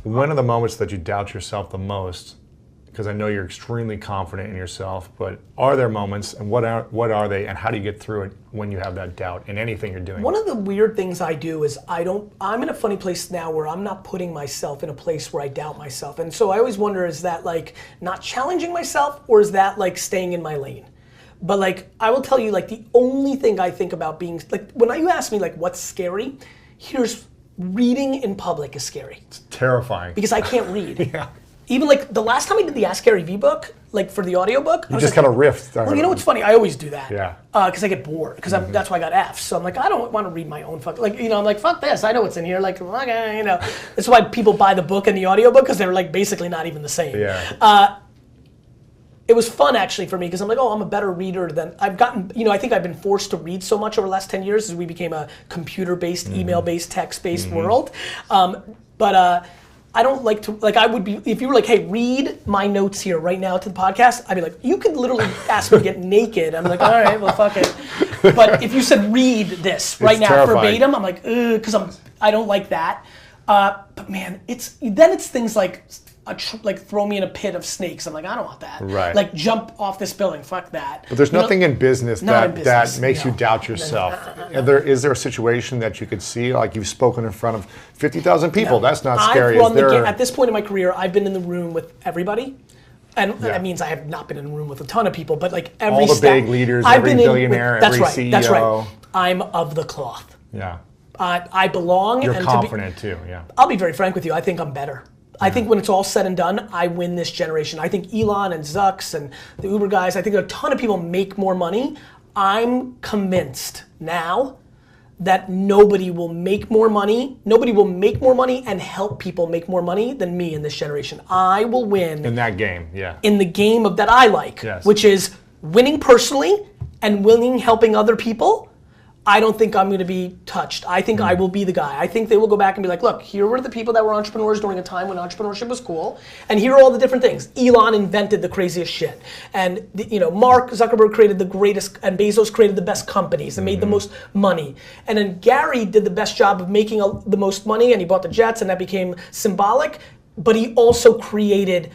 When are the moments that you doubt yourself the most? Because I know you're extremely confident in yourself, but are there moments, and what are they, and how do you get through it when you have that doubt in anything you're doing? One of the weird things I do is I'm in a funny place now where I'm not putting myself in a place where I doubt myself. And so I always wonder, is that like not challenging myself, or is that like staying in my lane? But like, I will tell you, like the only thing I think about being, like when you ask me like what's scary, here's reading in public is scary. It's terrifying. Because I can't read. Yeah. Even like the last time I did the Ask Gary Vee book, like for the audiobook. You just kind of riffed. Well, you know what's funny? I always do that. Yeah. Because I get bored. Because that's why I got F's. So I'm like, I don't want to read my own I'm like, fuck this. I know what's in here. Like, okay, you know. That's why people buy the book and the audiobook, because they're like basically not even the same. Yeah. It was fun actually for me, because I'm like, oh, I'm a better reader than I've gotten. You know, I think I've been forced to read so much over the last 10 years as we became a computer-based, email-based, text-based world. But I don't like to, like I would be, if you were like, hey, read my notes here right now to the podcast, I'd be like, you could literally ask me to get naked. I'm like, all right, well, fuck it. But if you said read this right now verbatim, I'm like, ugh, because I don't like that. But man, it's things like, throw me in a pit of snakes. I'm like, I don't want that. Right. Like jump off this building, fuck that. But there's nothing in business that makes you doubt yourself. Is there a situation that you could see, like you've spoken in front of 50,000 people? No. That's not scary. At this point in my career, I've been in the room with everybody. And that means I have not been in a room with a ton of people, but like every all the big leaders, every billionaire, every CEO. That's right. I'm of the cloth. Yeah. I belong. You're confident too, yeah. I'll be very frank with you. I think I'm better. I think when it's all said and done, I win this generation. I think Elon and Zucks and the Uber guys, I think a ton of people make more money. I'm convinced now that nobody will make more money and help people make more money than me in this generation. I will win. In that game, yeah. In the game that I like, which is winning personally and winning helping other people. I don't think I'm going to be touched. I think I will be the guy. I think they will go back and be like, look, here were the people that were entrepreneurs during a time when entrepreneurship was cool, and here are all the different things. Elon invented the craziest shit, and Mark Zuckerberg created the greatest, and Bezos created the best companies and made the most money. And then Gary did the best job of making the most money, and he bought the jets, and that became symbolic. But he also created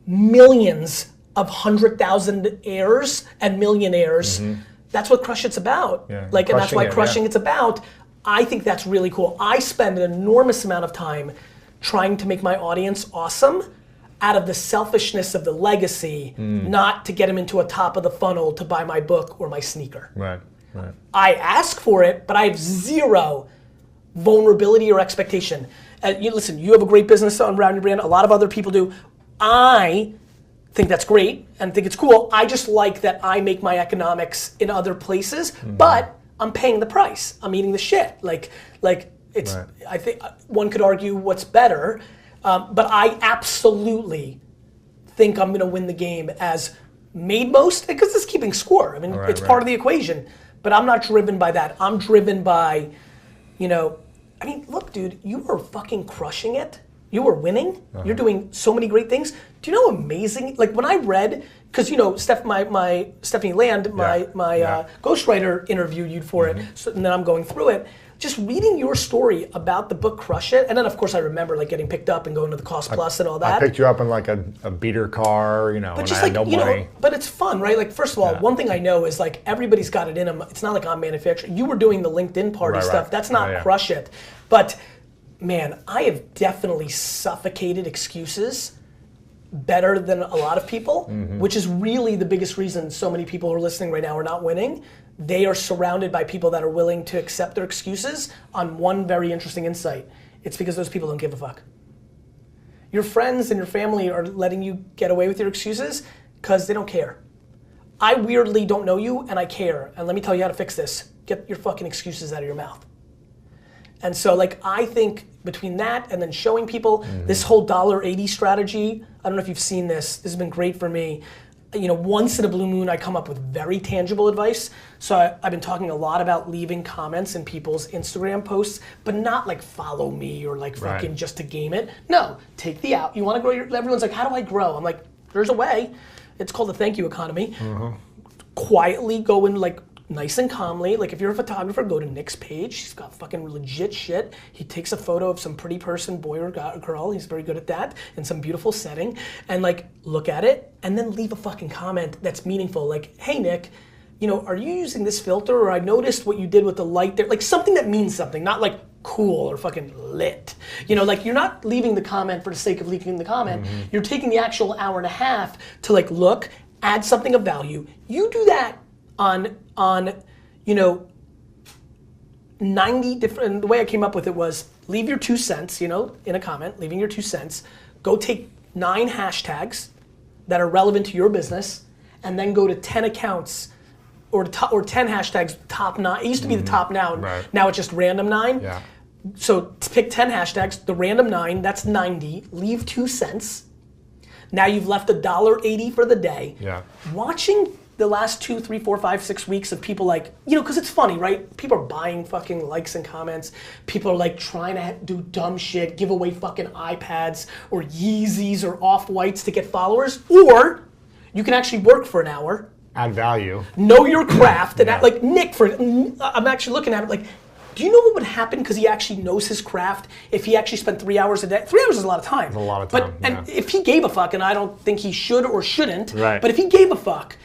millions of 100,000 heirs and millionaires. That's what Crush It's about. Yeah, and that's why Crushing It's about. I think that's really cool. I spend an enormous amount of time trying to make my audience awesome out of the selfishness of the legacy, not to get them into a top of the funnel to buy my book or my sneaker. Right. I ask for it, but I have zero vulnerability or expectation. Listen, you have a great business around your brand. A lot of other people do. I think that's great and think it's cool. I just like that I make my economics in other places, but I'm paying the price. I'm eating the shit. Like it's. Right. I think one could argue what's better, but I absolutely think I'm going to win the game as made most, because it's keeping score. I mean, it's part of the equation. But I'm not driven by that. I'm driven by, I mean, look, dude, you are fucking crushing it. You are winning. You're doing so many great things. Do you know amazing? Like when I read, because Stephanie Land, my ghostwriter interviewed you for it, and then I'm going through it. Just reading your story about the book Crush It, and then of course I remember like getting picked up and going to the Cost Plus and all that. I picked you up in like a beater car, but when I had no money. But it's fun, right? Like first of all, one thing I know is like everybody's got it in them. It's not like I'm manufacturing. You were doing the LinkedIn party stuff. That's not Crush It. But man, I have definitely suffocated excuses better than a lot of people, which is really the biggest reason so many people who are listening right now are not winning. They are surrounded by people that are willing to accept their excuses on one very interesting insight. It's because those people don't give a fuck. Your friends and your family are letting you get away with your excuses because they don't care. I weirdly don't know you and I care. And let me tell you how to fix this. Get your fucking excuses out of your mouth. And so like I think between that and then showing people this whole $1.80 strategy, I don't know if you've seen this. This has been great for me. Once in a blue moon, I come up with very tangible advice. So I've been talking a lot about leaving comments in people's Instagram posts, but not like follow me or like fucking just to game it. No, take the out. You want to grow everyone's like, how do I grow? I'm like, there's a way. It's called the thank you economy. Quietly go and like nice and calmly. Like if you're a photographer, go to Nick's page. He's got fucking legit shit. He takes a photo of some pretty person, boy or girl. He's very good at that, in some beautiful setting. And like, look at it and then leave a fucking comment that's meaningful. Like, hey Nick, you know, are you using this filter? Or I noticed what you did with the light there. Like something that means something, not like cool or fucking lit. You know, like you're not leaving the comment for the sake of leaving the comment. You're taking the actual hour and a half to like look, add something of value. You do that on you know, 90 different, the way I came up with it was leave your 2 cents, you know, in a comment, leaving your 2 cents, go take 9 hashtags that are relevant to your business, and then go to 10 accounts or 10 hashtags, top 9. It used to be the top now, now it's just random 9. Yeah. So pick 10 hashtags, the random 9, that's 90, leave 2 cents. Now you've left $1.80 for the day. Yeah. Watching the last 2, 3, 4, 5, 6 weeks of people like, you know, because it's funny, right? People are buying fucking likes and comments. People are like trying to do dumb shit, give away fucking iPads or Yeezys or Off-Whites to get followers. Or you can actually work for an hour. Add value. Know your craft. And act like Nick, I'm actually looking at it like, do you know what would happen because he actually knows his craft if he actually spent 3 hours a day? 3 hours is a lot of time. It's a lot of time, and if he gave a fuck, and I don't think he should or shouldn't, right. But if he gave a fuck,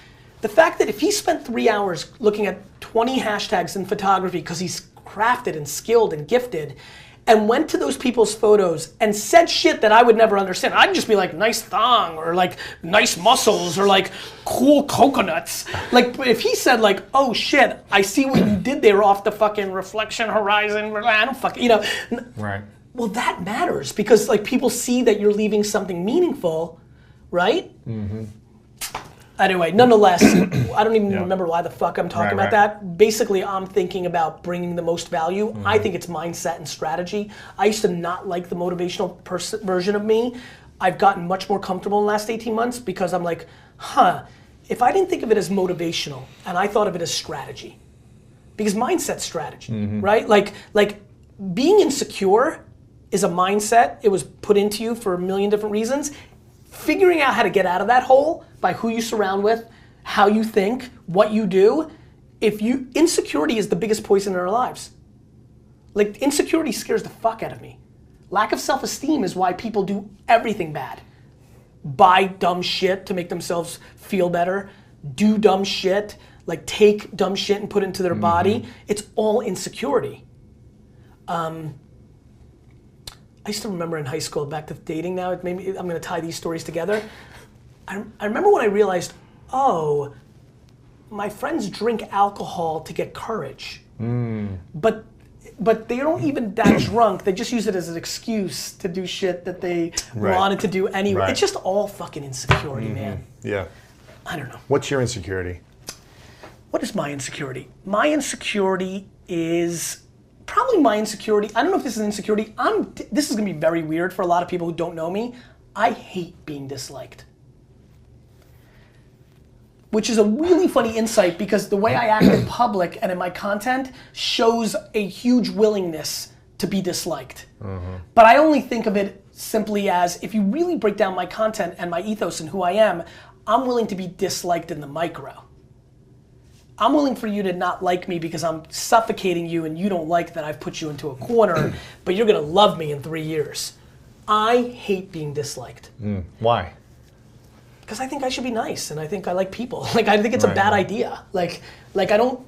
the fact that if he spent 3 hours looking at 20 hashtags in photography because he's crafted and skilled and gifted, and went to those people's photos and said shit that I would never understand. I'd just be like, nice thong, or like, nice muscles, or like, cool coconuts. Like, if he said like, oh shit, I see what you did there off the fucking reflection horizon, I don't fucking, you know. Right. Well, that matters because like people see that you're leaving something meaningful, right? Mm-hmm. Anyway, nonetheless, I don't even remember why the fuck I'm talking about that. Basically, I'm thinking about bringing the most value. I think it's mindset and strategy. I used to not like the motivational version of me. I've gotten much more comfortable in the last 18 months because I'm like, if I didn't think of it as motivational and I thought of it as strategy, because mindset's strategy, right? Like being insecure is a mindset. It was put into you for a million different reasons. Figuring out how to get out of that hole by who you surround with, how you think, what you do. Insecurity is the biggest poison in our lives. Like insecurity scares the fuck out of me. Lack of self-esteem is why people do everything bad. Buy dumb shit to make themselves feel better, do dumb shit, like take dumb shit and put it into their body. It's all insecurity. I used to remember in high school, back to dating now, I'm going to tie these stories together. I remember when I realized, oh, my friends drink alcohol to get courage. But they don't even that drunk, they just use it as an excuse to do shit that they wanted to do anyway. Right. It's just all fucking insecurity, man. Yeah. I don't know. What's your insecurity? What is my insecurity? My insecurity is... Probably my insecurity, I don't know if this is insecurity, this is gonna be very weird for a lot of people who don't know me. I hate being disliked. Which is a really funny insight because the way I act in public and in my content shows a huge willingness to be disliked. But I only think of it simply as, if you really break down my content and my ethos and who I am, I'm willing to be disliked in the micro. I'm willing for you to not like me because I'm suffocating you and you don't like that I've put you into a corner, but you're gonna love me in 3 years. I hate being disliked. Why? Because I think I should be nice and I think I like people. Like I think it's a bad idea. Like I don't,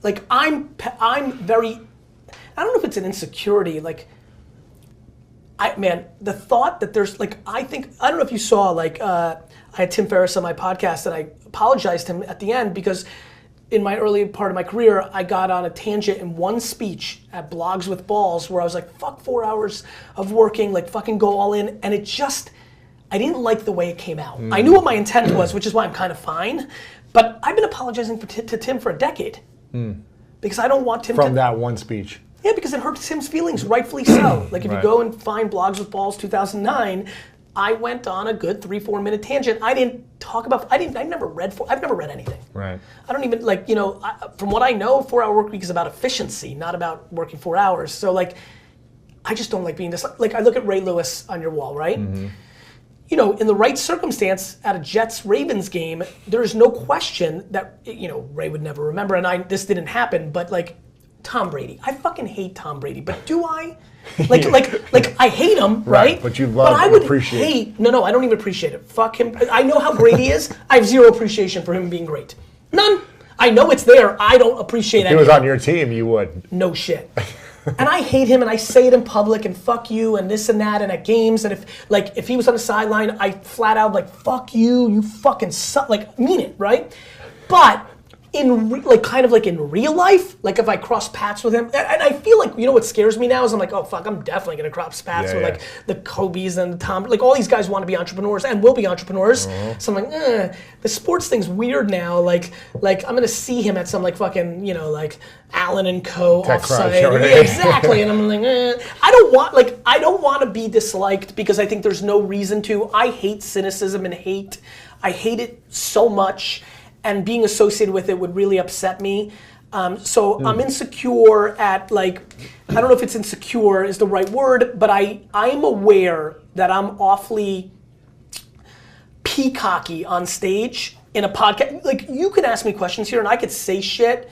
like I'm very, I don't know if it's an insecurity, like, the thought that there's like, I don't know if you saw like, I had Tim Ferriss on my podcast and I apologized to him at the end because in my early part of my career, I got on a tangent in one speech at Blogs with Balls where I was like, fuck 4 hours of working, like fucking go all in. And it just, I didn't like the way it came out. I knew what my intent was, which is why I'm kind of fine. But I've been apologizing to Tim for a decade. Because I don't want Tim From that one speech. Yeah, because it hurts Tim's feelings, rightfully so. Like if you go and find Blogs with Balls 2009, I went on a good 3-4 minute tangent. I didn't talk about, I've never read anything. Right. I don't even like, you know, from what I know, 4 hour work week is about efficiency, not about working 4 hours. So like, I just don't like being this, like I look at Ray Lewis on your wall, right? you know, in the right circumstance at a Jets-Ravens game, there's no question that, you know, Ray would never remember, and this didn't happen, but like Tom Brady. I fucking hate Tom Brady, but do I? Like I hate him, right? But you love and appreciate him. No, I don't even appreciate it. Fuck him. I know how great he is. I have zero appreciation for him being great. None. I know it's there. I don't appreciate it. If he was on your team, you would. No shit. And I hate him, and I say it in public, and fuck you, and this and that, and at games, and if he was on the sideline, I flat out like, fuck you, you fucking suck, like, mean it, right? But in real life, like if I cross paths with him, and I feel like, you know what scares me now is I'm like, oh fuck, I'm definitely gonna cross paths with like the Kobe's and the Tom, like all these guys want to be entrepreneurs and will be entrepreneurs. So I'm like, the sports thing's weird now. Like I'm gonna see him at some like fucking, you know, like Allen and Co. offsite. Yeah, exactly. And I'm like, I don't want to be disliked because I think there's no reason to. I hate cynicism and hate. I hate it so much. And being associated with it would really upset me. So I'm insecure at like, I don't know if it's insecure is the right word, but I'm aware that I'm awfully peacocky on stage in a podcast. Like you could ask me questions here and I could say shit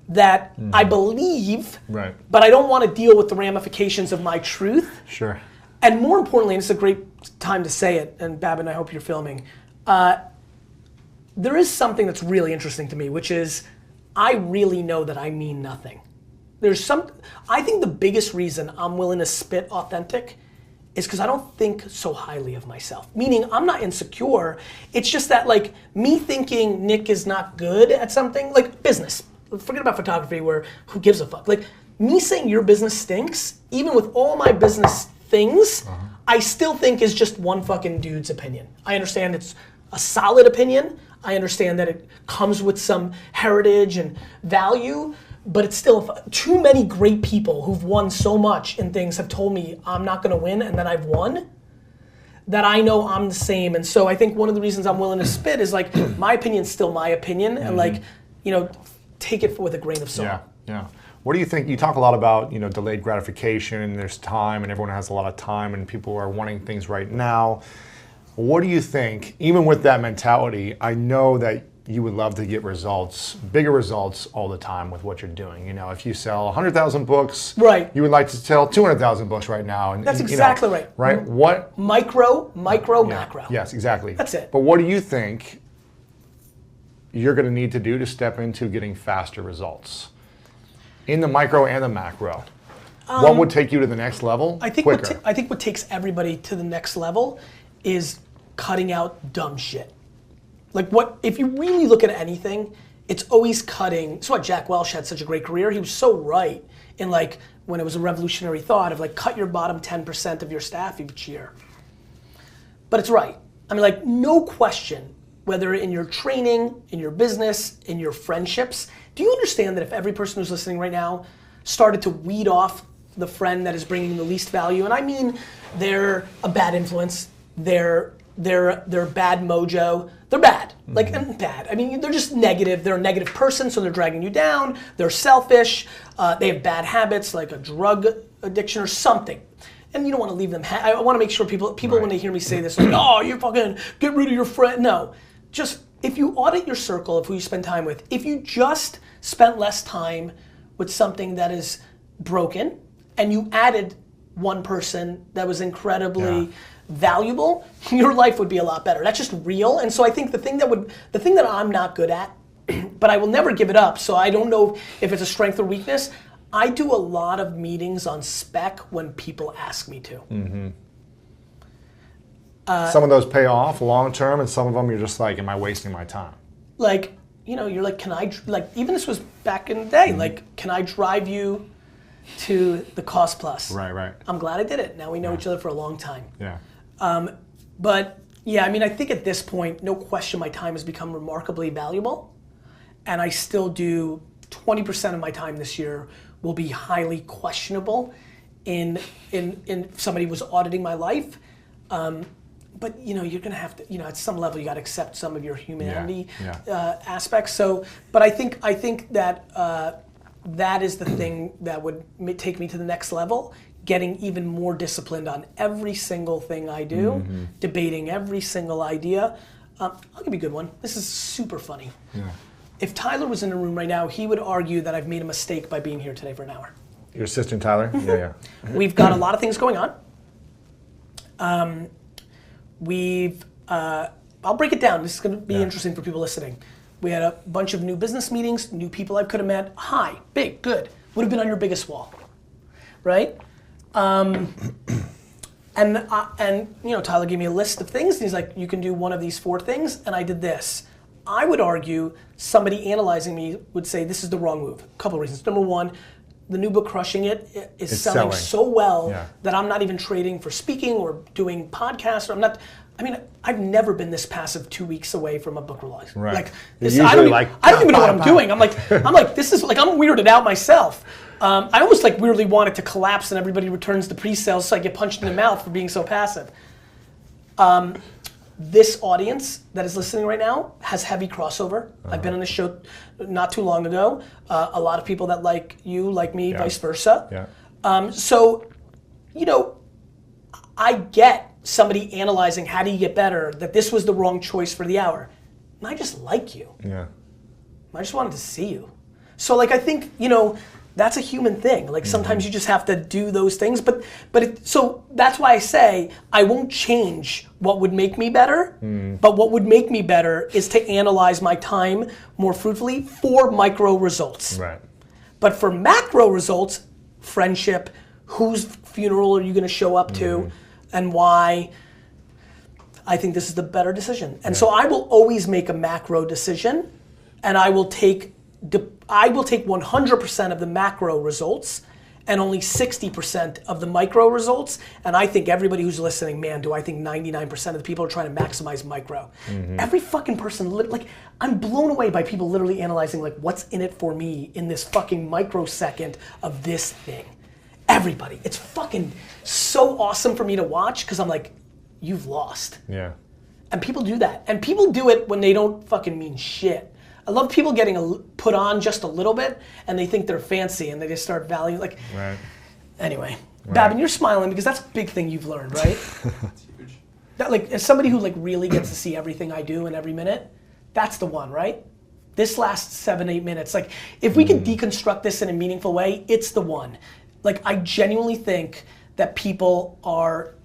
that I believe, right, but I don't want to deal with the ramifications of my truth. Sure. And more importantly, and it's a great time to say it, and Babin, I hope you're filming, there is something that's really interesting to me, which is I really know that I mean nothing. I think the biggest reason I'm willing to spit authentic is because I don't think so highly of myself. Meaning I'm not insecure. It's just that like me thinking Nick is not good at something, like business. Forget about photography where who gives a fuck. Like me saying your business stinks, even with all my business things, I still think is just one fucking dude's opinion. I understand it's a solid opinion. I understand that it comes with some heritage and value, but it's still too many great people who've won so much in things have told me I'm not gonna win and then I've won, that I know I'm the same. And so I think one of the reasons I'm willing to spit is like, my opinion's still my opinion and like, you know, take it with a grain of salt. Yeah. What do you think? You talk a lot about, you know, delayed gratification and there's time and everyone has a lot of time and people are wanting things right now. What do you think, even with that mentality, I know that you would love to get results, bigger results all the time with what you're doing. You know, if you sell 100,000 books, right, you would like to sell 200,000 books right now. And that's exactly right. Right? What? Micro, macro. Yes, exactly. That's it. But what do you think you're going to need to do to step into getting faster results in the micro and the macro? What would take you to the next level quicker? I think what takes everybody to the next level is cutting out dumb shit. Like if you really look at anything, it's always cutting. That's why Jack Welch had such a great career. He was so right in like, when it was a revolutionary thought of like, cut your bottom 10% of your staff each year. But it's right. I mean, like, no question, whether in your training, in your business, in your friendships, do you understand that if every person who's listening right now started to weed off the friend that is bringing the least value, and I mean they're a bad influence, they're bad mojo, they're bad, like bad. I mean, they're just negative. They're a negative person, so they're dragging you down. They're selfish. They have bad habits, like a drug addiction or something. And you don't want to leave them. I want to make sure people right, when they hear me say this, like, oh, you fucking get rid of your friend. No, just if you audit your circle of who you spend time with, if you just spent less time with something that is broken, and you added one person that was incredibly valuable, your life would be a lot better. That's just real. And so I think the thing that I'm not good at, but I will never give it up, so I don't know if it's a strength or weakness, I do a lot of meetings on spec when people ask me to. Some of those pay off long term, and some of them you're just like, am I wasting my time? Like, you know, you're like, can I, like, even this was back in the day, like, can I drive you to the Cost Plus? Right. I'm glad I did it. Now we know each other for a long time. Yeah. But yeah, I mean, I think at this point, no question, my time has become remarkably valuable, and I still do 20% of my time this year will be highly questionable in somebody was auditing my life. But you know, you're gonna have to, you know, at some level you gotta accept some of your humanity aspects. So, but I think that that is the thing that would take me to the next level, getting even more disciplined on every single thing I do, debating every single idea. I'll give you a good one. This is super funny. Yeah. If Tyler was in the room right now, he would argue that I've made a mistake by being here today for an hour. Your assistant, Tyler? Yeah. We've got a lot of things going on. I'll break it down. This is going to be interesting for people listening. We had a bunch of new business meetings, new people I could have met. Hi, big, good. Would have been on your biggest wall, right? And you know, Tyler gave me a list of things, and he's like, you can do one of these 4 things, and I did this. I would argue somebody analyzing me would say this is the wrong move. A couple of reasons. Number one, the new book, Crushing It, is selling so well that I'm not even trading for speaking or doing podcasts. I've never been this passive 2 weeks away from a book release. Right. Like, I don't even know what I'm doing. I'm like, this is like, I'm weirded out myself. I almost like weirdly want it to collapse and everybody returns to pre-sales so I get punched in the mouth for being so passive. This audience that is listening right now has heavy crossover. I've been on this show not too long ago. A lot of people that like you, like me, vice versa. Yeah. So, you know, I get somebody analyzing how do you get better, that this was the wrong choice for the hour. And I just like you. Yeah. I just wanted to see you. So like, I think, you know, that's a human thing. Like sometimes you just have to do those things, so that's why I say I won't change what would make me better, but what would make me better is to analyze my time more fruitfully for micro results. Right. But for macro results, friendship, whose funeral are you going to show up to, and why, I think this is the better decision. And so I will always make a macro decision, and I will take 100% of the macro results and only 60% of the micro results. And I think everybody who's listening, man, do I think 99% of the people are trying to maximize micro. Every fucking person, like, I'm blown away by people literally analyzing like what's in it for me in this fucking microsecond of this thing. Everybody, it's fucking so awesome for me to watch because I'm like, you've lost. Yeah. And people do that. And people do it when they don't fucking mean shit. I love people getting put on just a little bit and they think they're fancy and they just start valuing, like, anyway. Babin, you're smiling because that's a big thing you've learned, right? It's huge. That, like, as somebody who like really gets to see everything I do in every minute, that's the one, right? This last 7-8 minutes, like, if we can deconstruct this in a meaningful way, it's the one. Like, I genuinely think that people are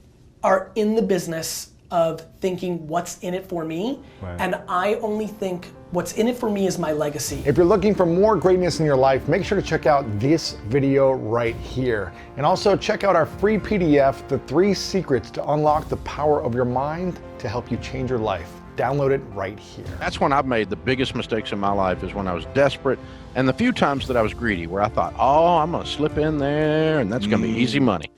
in the business of thinking what's in it for me, and I only think what's in it for me is my legacy. If you're looking for more greatness in your life, make sure to check out this video right here. And also check out our free PDF, The 3 Secrets to Unlock the Power of Your Mind to help you change your life. Download it right here. That's when I've made the biggest mistakes in my life, is when I was desperate, and the few times that I was greedy, where I thought, oh, I'm gonna slip in there and that's gonna be easy money.